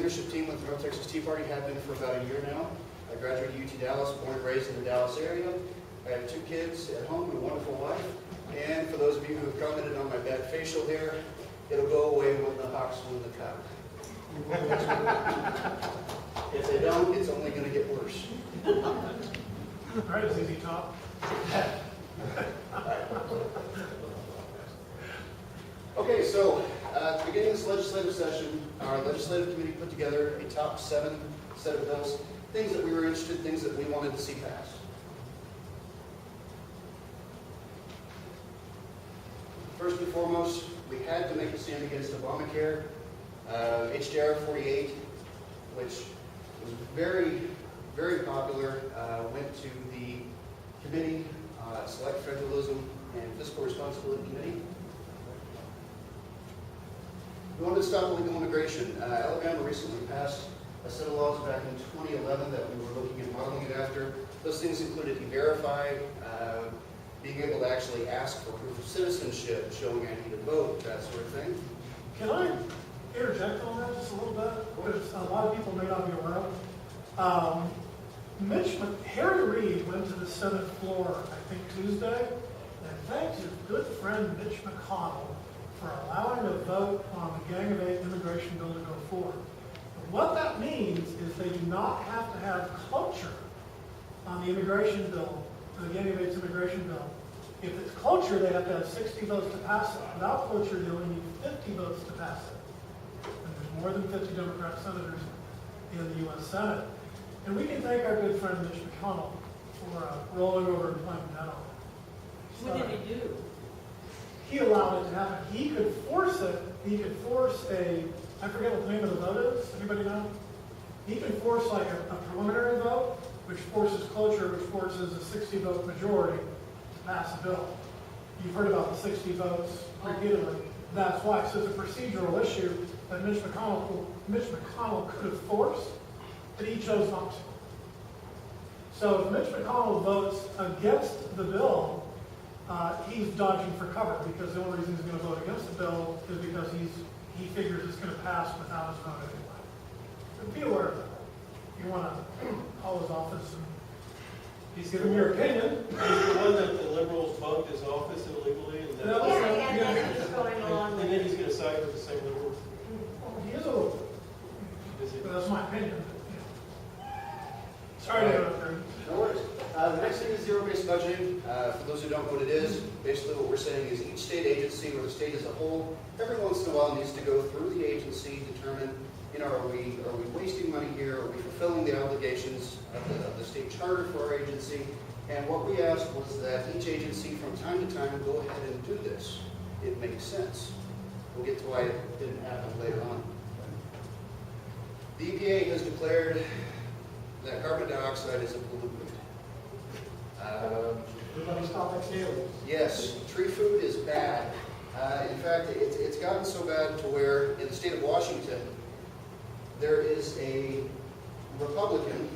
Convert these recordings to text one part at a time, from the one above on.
leadership team with the North Texas Tea Party, have been for about a year now. I graduated UT Dallas, born and raised in the Dallas area. I have 2 kids at home and a wonderful wife. And for those of you who have commented on my bad facial hair, it'll go away when the hawks win the cup. If they don't, it's only going to get worse. All right, ZZ Top. Okay, so at the beginning of this legislative session, our legislative committee put together a top 7 set of bills, things that we were interested in, things that we wanted to see passed. First and foremost, we had to make a stand against Obamacare. HJR 48, which was very, very popular, went to the Committee, Select Federalism and Fiscal Responsibility Committee. We wanted to stop illegal immigration. Alabama recently passed a set of laws back in 2011 that we were looking at modeling it after. Those things included E-Verify, being able to actually ask for proof of citizenship, showing I need to vote, that sort of thing. Can I interject on that just a little bit? Which a lot of people may not be aware of. Harry Reid went to the Senate floor, I think Tuesday, and thanked his good friend Mitch McConnell for allowing a vote on the Gang of 8 immigration bill to go forward. And what that means is they do not have to have cloture on the immigration bill, the Gang of 8's immigration bill. If it's cloture, they have to have 60 votes to pass it. Without cloture, they only need 50 votes to pass it. And there's more than 50 Democrat senators in the U.S. Senate. And we can thank our good friend Mitch McConnell for rolling over and playing that on. What did he do? He allowed it to happen. He could force it. He could force I forget what the name of the vote is. Anybody know? He can force like a preliminary vote, which forces cloture, which forces a 60-vote majority to pass a bill. You've heard about the 60 votes repeatedly. That's why. So it's a procedural issue that Mitch McConnell could have forced, but he chose not to. So if Mitch McConnell votes against the bill, he's dodging for cover, because the only reason he's going to vote against the bill is because he figures it's going to pass without his vote anyway. So be aware of that. If you want to call his office and he's giving your opinion. He's the one that the liberals bugged his office illegally, and then, Yeah, he's going along and with then it. he's going to side with the same liberals. He is a little, Is it? but that's my opinion. Sorry to interrupt there. No worries. The next thing is zero-based budgeting. For those who don't know what it is, basically what we're saying is each state agency or the state as a whole, every once in a while needs to go through the agency, determine, are we wasting money here? Are we fulfilling the obligations of the state charter for our agency? And what we asked was that each agency from time to time go ahead and do this. It makes sense. We'll get to why it didn't happen later on. The EPA has declared that carbon dioxide is a pollutant. Everybody stop at Staley's. Yes, tree food is bad. In fact, it's gotten so bad to where in the state of Washington, there is a Republican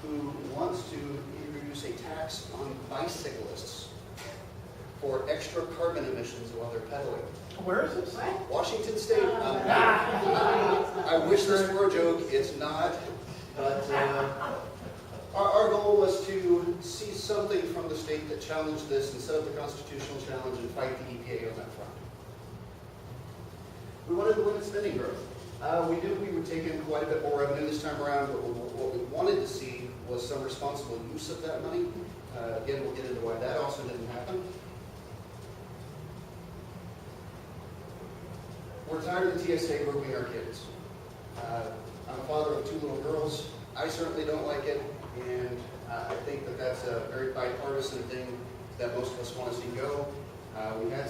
who wants to introduce a tax on bicyclists for extra carbon emissions while they're pedaling. Where is this? Washington State. I wish this were a joke. It's not. But our goal was to see something from the state that challenged this and set up the constitutional challenge and fight the EPA on that front. We wanted to limit spending growth. We knew we would take in quite a bit more revenue this time around, but what we wanted to see was some responsible use of that money. Again, we'll get into why that also didn't happen. We're tired of the TSA grouping our kids. I'm a father of 2 little girls. I certainly don't like it, and I think that that's a very bipartisan thing that most of us want to see go. We had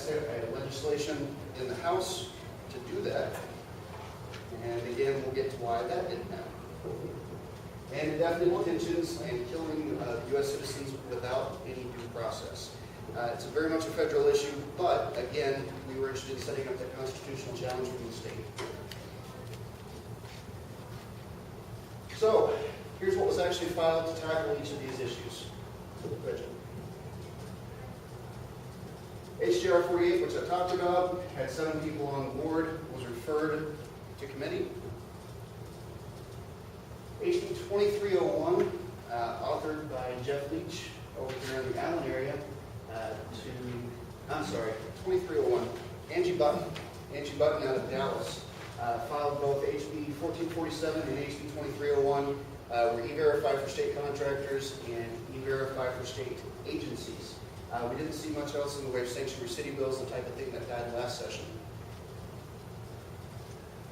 legislation in the House to do that, and again, we'll get to why that didn't happen. And indefinite detentions and killing U.S. citizens without any due process. It's very much a federal issue, but again, we were interested in setting up that constitutional challenge from the state. So, here's what was actually filed to tackle each of these issues for the budget. HJR 48, which I talked about, had 7 people on board, was referred to committee. 2301, authored by Jeff Leach over here in the Allen area, 2301, Angie Button out of Dallas, filed both HB 1447 and HB 2301, were E-Verify for state contractors and E-Verify for state agencies. We didn't see much else in the way of sanctuary city bills, the type of thing that died last session.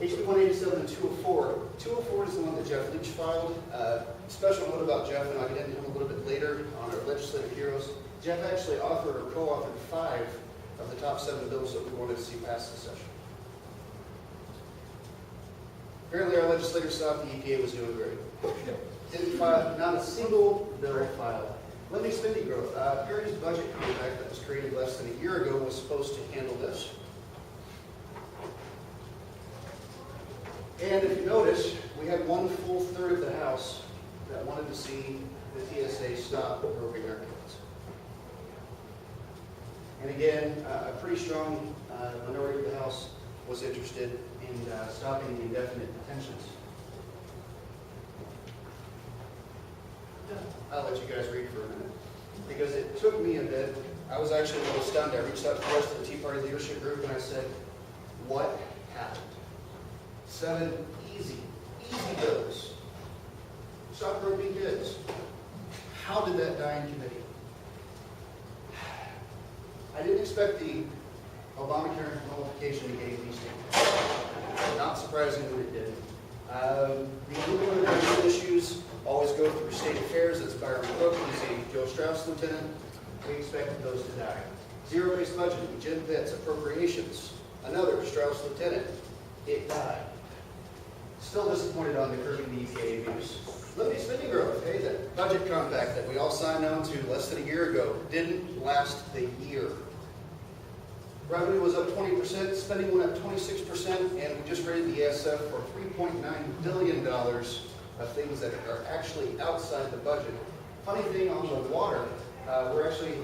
HB 187 and 204. 204 is the one that Jeff Leach filed. Special note about Jeff, and I'll get into him a little bit later on our legislative heroes. Jeff actually authored or co-authored 5 of the top 7 bills that we wanted to see pass this session. Apparently our legislators thought the EPA was doing great. Didn't file, not a single bill filed. Lending spending growth. Perry's budget compact that was created less than a year ago was supposed to handle this. And if you notice, we had 1/3 of the House that wanted to see the TSA stop groping our kids. And again, a pretty strong minority of the House was interested in stopping the indefinite detentions. I'll let you guys read for a minute, because it took me a bit. I was actually a little stunned. I reached out to the rest of the Tea Party leadership group and I said, what happened? 7 easy bills. Stop groping kids. How did that die in committee? I didn't expect the Obamacare nullification to gain these things. Not surprising that it did. The implementation issues always go through state affairs. That's Byron Cook. He's a Joe Strauss lieutenant. We expected those to die. Zero-based budgeting, Jim Pitts, appropriations. Another Strauss lieutenant. It died. Still disappointed on the curbing the EPA abuse. Limited spending growth. Hey, that budget compact that we all signed on to less than a year ago didn't last the year. Revenue was up 20%, spending went up 26%, and we just rated the ESF for $3.9 billion of things that are actually outside the budget. Funny thing on the water, we're actually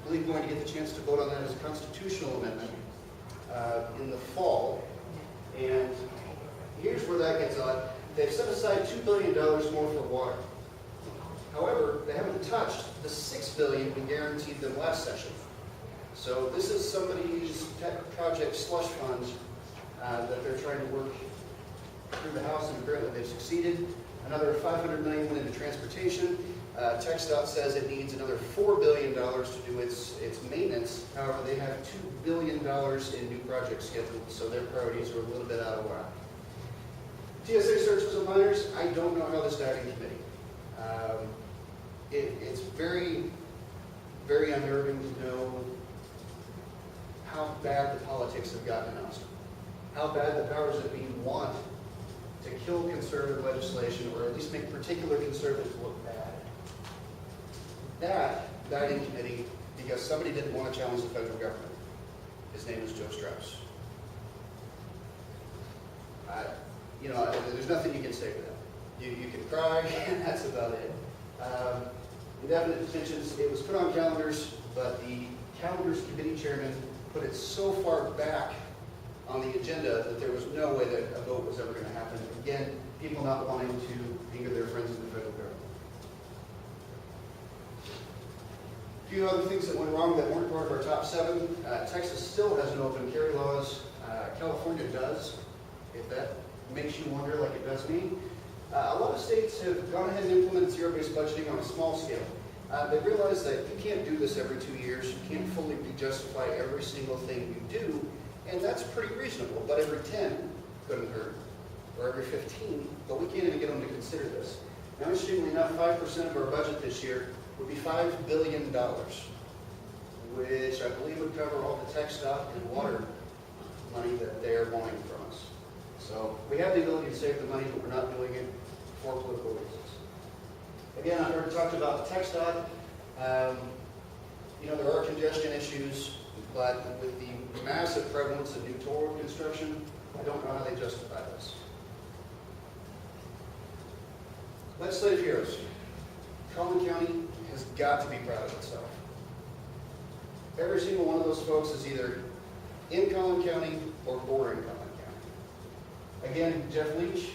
really going to get the chance to vote on that as a constitutional amendment in the fall. And here's where that gets odd. They've set aside $2 billion more for water. However, they haven't touched the $6 billion we guaranteed them last session. So this is somebody's tech project slush funds that they're trying to work through the House, and apparently they've succeeded. Another $500 million went into transportation. TxDOT says it needs another $4 billion to do its maintenance. However, they have $2 billion in new projects scheduled, so their priorities are a little bit out of whack. TSA searches of minors, I don't know how this died in committee. It's very, very unnerving to know how bad the politics have gotten in Austin. How bad the powers that be want to kill conservative legislation, or at least make particular conservatives look bad. That died in committee because somebody didn't want to challenge the federal government. His name is Joe Strauss. There's nothing you can say to that. You can cry, and that's about it. Indefinite detentions, it was put on calendars, but the calendars committee chairman put it so far back on the agenda that there was no way that a vote was ever going to happen. Again, people not wanting to anger their friends in the federal government. A few other things that went wrong that weren't part of our top 7. Texas still has no open carry laws. California does, if that makes you wonder like it does me. A lot of states have gone ahead and implemented zero-based budgeting on a small scale. They realize that you can't do this every 2 years. You can't fully justify every single thing you do, and that's pretty reasonable. But every 10 couldn't hurt, or every 15, but we can't even get them to consider this. Now, interestingly enough, 5% of our budget this year would be $5 billion, which I believe would cover all the TxDOT and water money that they are wanting from us. So we have the ability to save the money, but we're not doing it for political reasons. Again, I already talked about the TxDOT. There are congestion issues, but with the massive prevalence of new toll road construction, I don't know how they justify this. Legislative heroes. Collin County has got to be proud of itself. Every single one of those folks is either in Collin County or bordering Collin County. Again, Jeff Leach,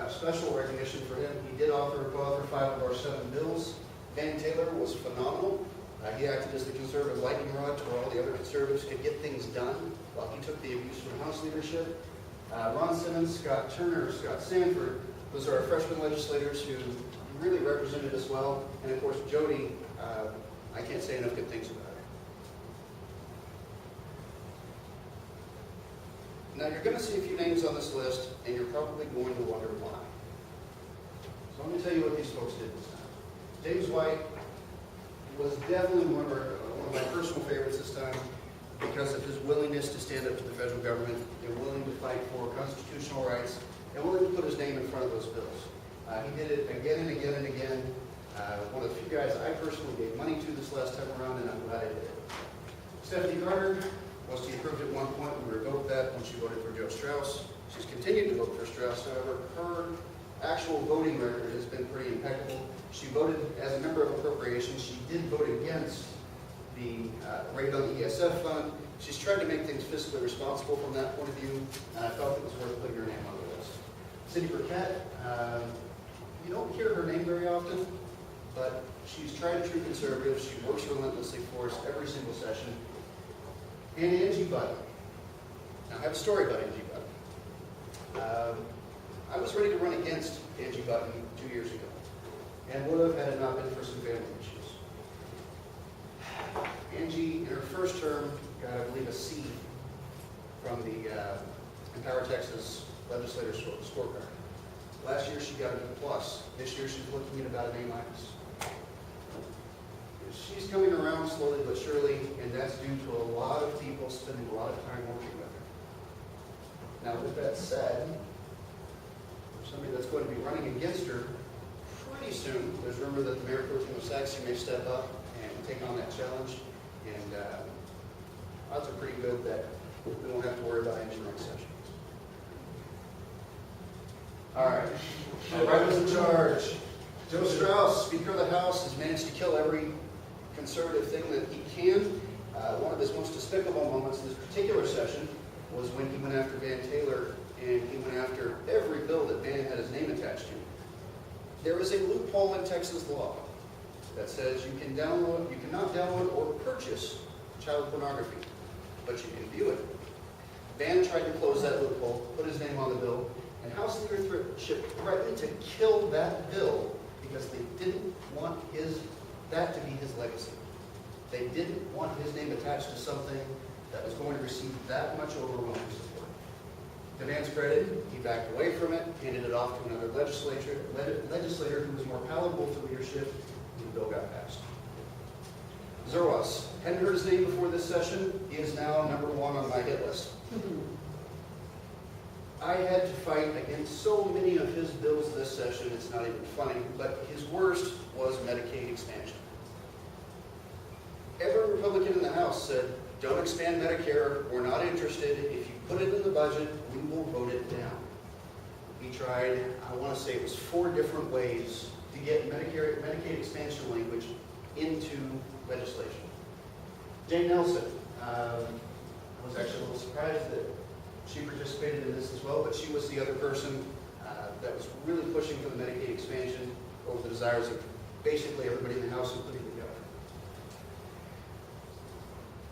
special recognition for him. He did co-author 5 of our 7 bills. Van Taylor was phenomenal. He acted as the conservative lightning rod to where all the other conservatives could get things done while he took the abuse from House leadership. Ron Simmons, Scott Turner, Scott Sanford, those are our freshman legislators who really represented us well. And of course, Jody, I can't say enough good things about her. Now you're going to see a few names on this list, and you're probably going to wonder why. So let me tell you what these folks did this time. James White was definitely one of my personal favorites this time because of his willingness to stand up to the federal government and willing to fight for constitutional rights and willing to put his name in front of those bills. He did it again and again and again. One of the few guys I personally gave money to this last time around, and I'm glad I did it. Stephanie Carter was to be approved at one point. We revoked that when she voted for Joe Strauss. She's continued to vote for Strauss. However, her actual voting record has been pretty impeccable. She voted as a member of appropriations. She did vote against the rate on the ESF fund. She's tried to make things fiscally responsible from that point of view, and I felt it was worth putting her name on the list. Cindy Burkett, you don't hear her name very often, but she's tried and true conservative. She works relentlessly for us every single session. And Angie Button. Now, I have a story about Angie Button. I was ready to run against Angie Button 2 years ago, and would have had it not been for some family issues. Angie, in her first term, got, I believe, a C from the Empower Texas Legislator Scorecard. Last year, she got a B+. This year, she's looking at about an A-. She's coming around slowly but surely, and that's due to a lot of people spending a lot of time working with her. Now, with that said, for somebody that's going to be running against her pretty soon, there's rumor that the Mayor Pro Tem of Saxon may step up and take on that challenge, and odds are pretty good that we won't have to worry about Angie next session. All right, who's in charge? Joe Strauss, Speaker of the House, has managed to kill every conservative thing that he can. One of his most despicable moments in this particular session was when he went after Van Taylor, and he went after every bill that Van had his name attached to. There is a loophole in Texas law that says you cannot download or purchase child pornography, but you can view it. Van tried to close that loophole, put his name on the bill, and House leadership threatened to kill that bill because they didn't want that to be his legacy. They didn't want his name attached to something that was going to receive that much overwhelming support. To Van's credit, he backed away from it, handed it off to another legislator who was more palatable to leadership, and the bill got passed. Zerwas, hadn't heard his name before this session. He is now #1 on my hit list. I had to fight against so many of his bills this session, it's not even funny, but his worst was Medicaid expansion. Every Republican in the House said, don't expand Medicare, we're not interested. If you put it in the budget, we will vote it down. He tried, I want to say it was 4 different ways to get Medicaid expansion language into legislation. Jane Nelson, I was actually a little surprised that she participated in this as well, but she was the other person that was really pushing for the Medicaid expansion over the desires of basically everybody in the House, including the governor.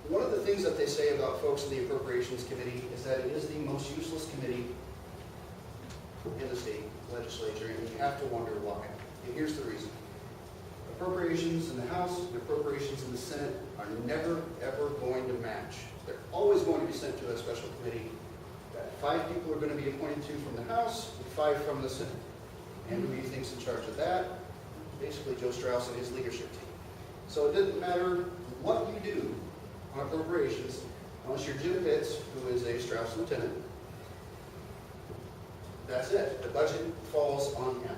One of the things that they say about folks in the Appropriations Committee is that it is the most useless committee in the state legislature, and you have to wonder why. And here's the reason. Appropriations in the House and appropriations in the Senate are never, ever going to match. They're always going to be sent to a special committee that 5 people are going to be appointed to from the House and 5 from the Senate. And who do you think's in charge of that? Basically Joe Strauss and his leadership team. So it doesn't matter what you do on appropriations, unless you're Jim Pitts, who is a Strauss lieutenant. That's it. The budget falls on him.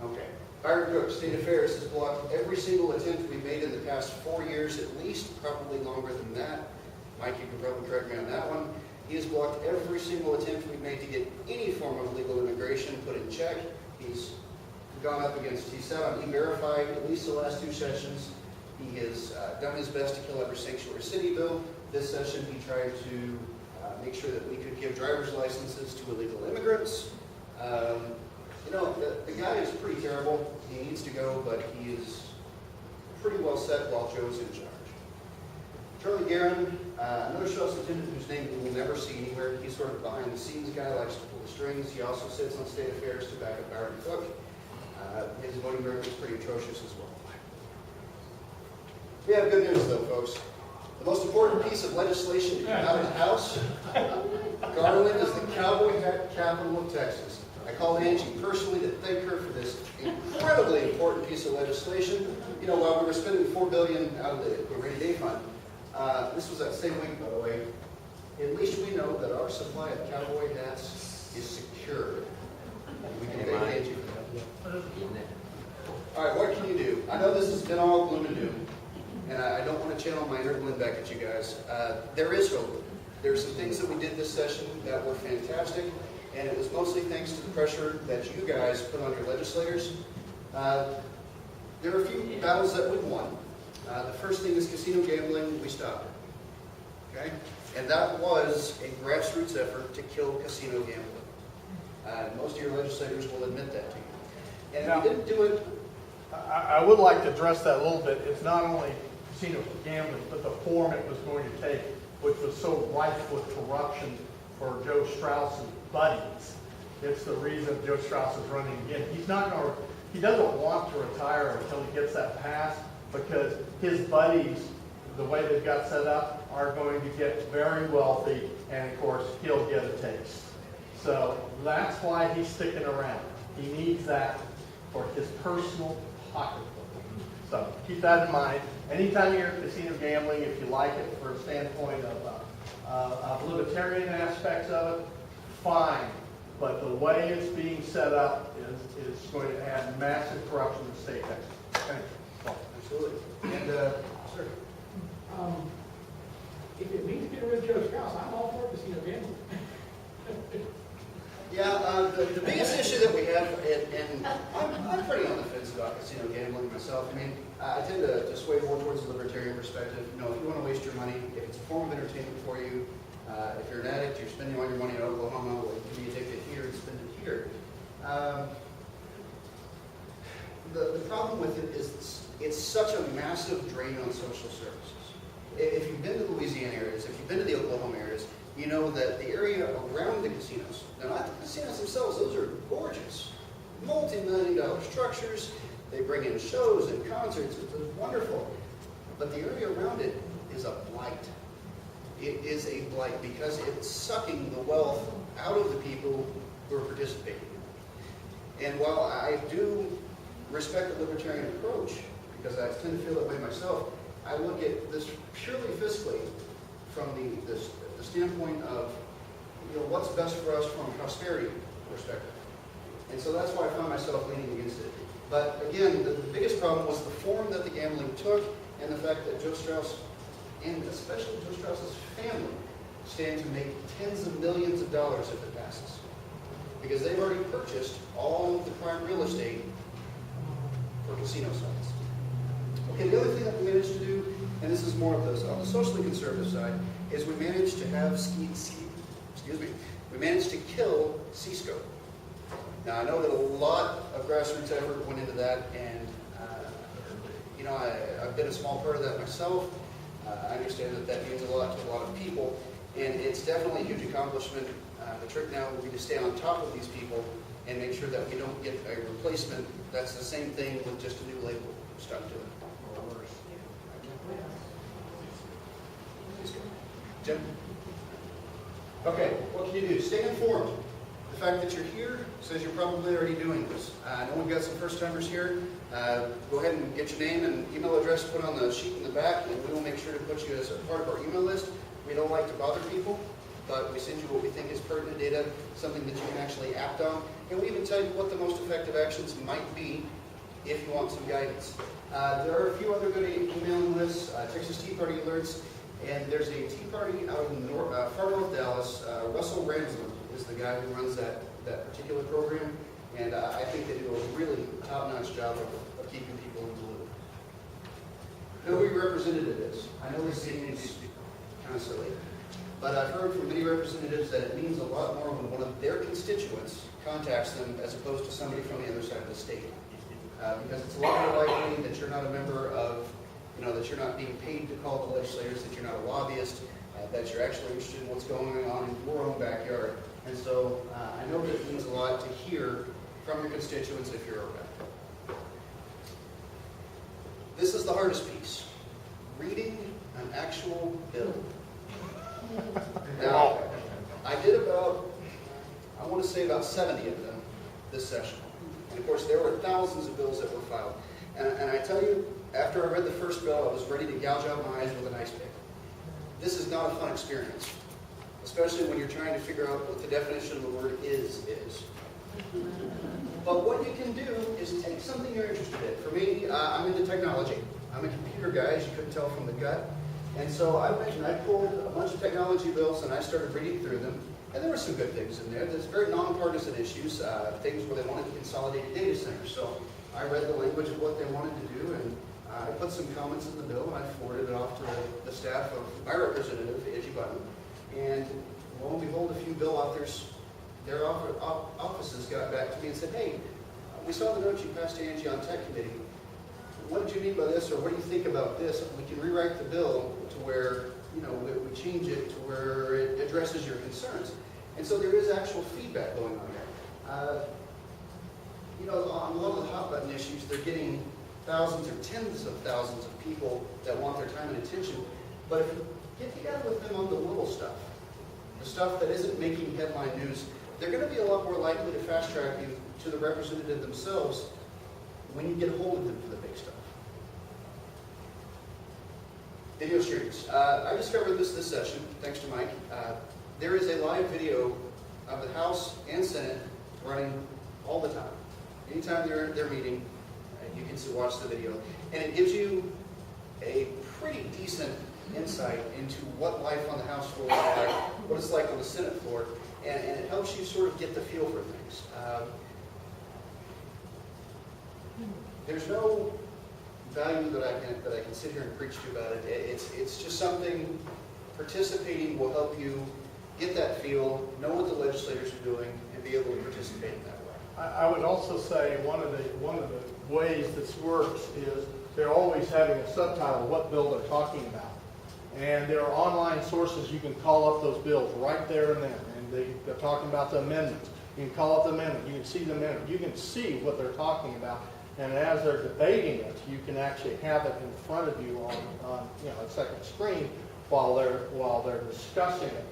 Okay. Byron Cook, State Affairs, has blocked every single attempt we've made in the past 4 years, at least, probably longer than that. Mike, you can probably correct me on that one. He has blocked every single attempt we've made to get any form of legal immigration put in check. He's gone up against T7. He verified at least the last 2 sessions. He has done his best to kill every sanctuary city bill. This session, he tried to make sure that we could give driver's licenses to illegal immigrants. You know, the guy is pretty terrible. He needs to go, but he is pretty well set while Joe's in charge. Charlie Guerin, another sheriff's lieutenant whose name you will never see anywhere. He's sort of behind the scenes guy, likes to pull the strings. He also sits on state affairs to back up Barry Cook. His voting record is pretty atrocious as well. We have good news though, folks. The most important piece of legislation to come out of the House, Garland is the cowboy hat capital of Texas. I called Angie personally to thank her for this incredibly important piece of legislation. You know, while we were spending $4 billion out of the rainy day fund, this was that same week, by the way. At least we know that our supply of cowboy hats is secure. We can thank Angie for that. All right, what can you do? I know this has been all gloom and doom, and I don't want to channel my inner Glenn back at you guys. There is hope. There's some things that we did this session that were fantastic, and it was mostly thanks to the pressure that you guys put on your legislators. There are a few battles that we won. The first thing is casino gambling. We stopped it. Okay? And that was a grassroots effort to kill casino gambling. Most of your legislators will admit that to you. And we didn't do it. I would like to address that a little bit. It's not only casino gambling, but the form it was going to take, which was so rife with corruption for Joe Strauss's buddies. It's the reason Joe Strauss is running again. He doesn't want to retire until he gets that passed, because his buddies, the way they've got set up, are going to get very wealthy, and of course, he'll get a taste. So that's why he's sticking around. He needs that for his personal pocketbook. So keep that in mind. Anytime you're casino gambling, if you like it for a standpoint of libertarian aspects of it, fine. But the way it's being set up is going to add massive corruption to state taxes. Thank you. Well, Absolutely. And, sir. If it means getting rid of Joe Strauss, I'm all for casino gambling. Yeah, the biggest issue that we have, and I'm pretty on the fence about casino gambling myself. I mean, I tend to sway more towards the libertarian perspective. You know, if you want to waste your money, if it's a form of entertainment for you, if you're an addict, you're spending all your money in Oklahoma, well, you can be addicted here and spend it here. The problem with it is it's such a massive drain on social services. If you've been to the Louisiana areas, if you've been to the Oklahoma areas, you know that the area around the casinos, now not the casinos themselves, those are gorgeous, multi-million-dollar structures. They bring in shows and concerts. It's wonderful. But the area around it is a blight. It is a blight because it's sucking the wealth out of the people who are participating. And while I do respect the libertarian approach, because I tend to feel that way myself, I look at this purely fiscally from the standpoint of, you know, what's best for us from a prosperity perspective. And so that's why I found myself leaning against it. But again, the biggest problem was the form that the gambling took, and the fact that Joe Strauss, and especially Joe Strauss's family, stand to make tens of millions of dollars if it passes. Because they've already purchased all of the prime real estate for casino sites. Okay, the other thing that we managed to do, and this is more of this on the socially conservative side, is we managed to have we managed to kill C-scope. Now I know that a lot of grassroots effort went into that, and you know, I've been a small part of that myself. I understand that that means a lot to a lot of people, and it's definitely a huge accomplishment. The trick now will be to stay on top of these people and make sure that we don't get a replacement that's the same thing with just a new label stuck to it. Or worse. Jim? Okay, what can you do? Stay informed. The fact that you're here says you're probably already doing this. I know we've got some first-timers here. Go ahead and get your name and email address put on the sheet in the back, and we will make sure to put you as a part of our email list. We don't like to bother people, but we send you what we think is pertinent data, something that you can actually act on, and we even tell you what the most effective actions might be if you want some guidance. There are a few other good emailing lists, Texas Tea Party alerts, and there's a tea party out in far north Dallas. Russell Ramsland is the guy who runs that particular program, and I think they do a really top-notch job of keeping people in the loop. Know who your representative is. I know this seems kind of silly. But I've heard from many representatives that it means a lot more when one of their constituents contacts them as opposed to somebody from the other side of the state. Because it's a lot more likely that you're not a member of, that you're not being paid to call the legislators, that you're not a lobbyist, that you're actually interested in what's going on in your own backyard. And so I know that it means a lot to hear from your constituents if you're a rep. This is the hardest piece, reading an actual bill. Now, I did about, I want to say about 70 of them this session. And of course, there were thousands of bills that were filed. And I tell you, after I read the first bill, I was ready to gouge out my eyes with an ice pick. This is not a fun experience, especially when you're trying to figure out what the definition of the word is. But what you can do is take something you're interested in. For me, I'm into technology. I'm a computer guy, as you couldn't tell from the gut. And so I went and I pulled a bunch of technology bills and I started reading through them. And there were some good things in there. There's very nonpartisan issues, things where they wanted to consolidate data centers. So I read the language of what they wanted to do, and I put some comments in the bill, and I forwarded it off to the staff of my representative, Angie Button. And lo and behold, a few bill authors, their offices got back to me and said, hey, we saw the note you passed to Angie on Tech Committee. What did you mean by this, or what do you think about this? We can rewrite the bill to where, we change it to where it addresses your concerns. And so there is actual feedback going on there. On a lot of the hot button issues, they're getting thousands or tens of thousands of people that want their time and attention. But if you get together with them on the little stuff, the stuff that isn't making headline news, they're going to be a lot more likely to fast track you to the representative themselves when you get a hold of them for the big stuff. Video streams. I discovered this session, thanks to Mike. There is a live video of the House and Senate running all the time. Anytime they're meeting, you can watch the video. And it gives you a pretty decent insight into what life on the House floor is like, what it's like on the Senate floor, and it helps you sort of get the feel for things. There's no value that I can sit here and preach to you about it. It's just something. Participating will help you get that feel, know what the legislators are doing, and be able to participate in that way. I would also say one of the ways this works is they're always having a subtitle, what bill they're talking about. And there are online sources you can call up those bills right there and then. And they're talking about the amendments. You can call up the amendment. You can see the amendment. You can see what they're talking about. And as they're debating it, you can actually have it in front of you on a second screen while they're discussing it.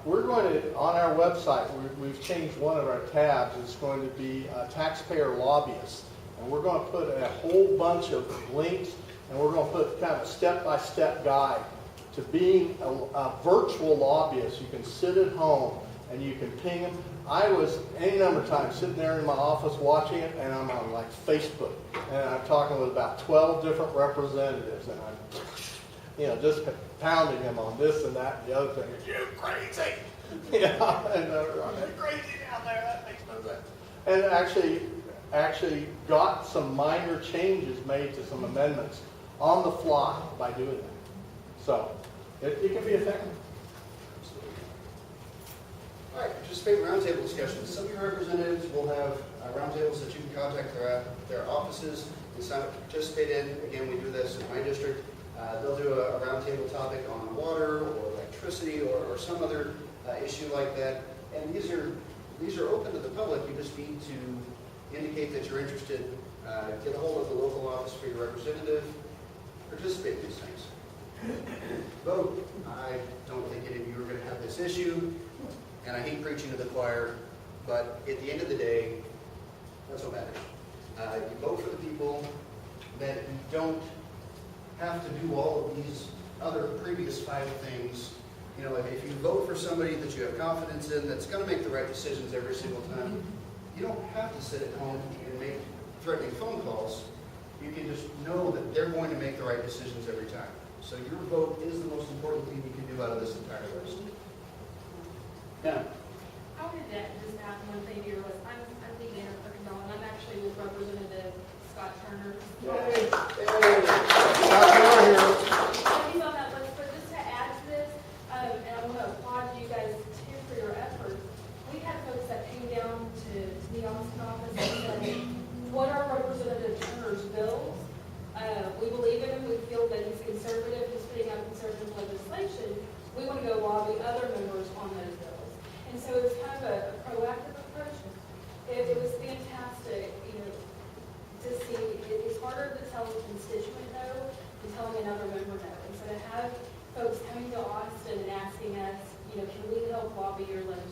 We're going to, on our website, we've changed one of our tabs. It's going to be taxpayer lobbyists. And we're going to put a whole bunch of links, and we're going to put kind of a step-by-step guide to being a virtual lobbyist. You can sit at home and you can ping them. I was any number of times sitting there in my office watching it, and I'm on like Facebook, and I'm talking with about 12 different representatives, and I'm just pounding them on this and that and the other thing. You're crazy, and they're crazy down there. That makes no sense. And actually got some minor changes made to some amendments on the fly by doing that. So it can be effective. All right, participate in roundtable discussions. Some of your representatives will have roundtables that you can contact their offices and sign up to participate in. Again, we do this in my district. They'll do a roundtable topic on water or electricity or some other issue like that. And these are open to the public. You just need to indicate that you're interested. Get a hold of the local office for your representative. Participate in these things. Vote. I don't think any of you are going to have this issue. And I hate preaching to the choir, but at the end of the day, that's what matters. You vote for the people that you don't have to do all of these other previous 5 things. If you vote for somebody that you have confidence in that's going to make the right decisions every single time, you don't have to sit at home and make threatening phone calls. You can just know that they're going to make the right decisions every time. So your vote is the most important thing you can do out of this entire list. Yeah. How did that just happen when they hear us? I'm thinking of Perkindale, and I'm actually with Representative Scott Turner. Hey. He's on that list, but just to add to this, and we believe in him, we feel that he's conservative, he's putting out conservative legislation, we want to go lobby other members on those bills. And so it's kind of a proactive approach. It was fantastic, to see. It's harder to tell a constituent no than telling another member no. And so to have folks coming to Austin and asking us, can we help lobby your legislation?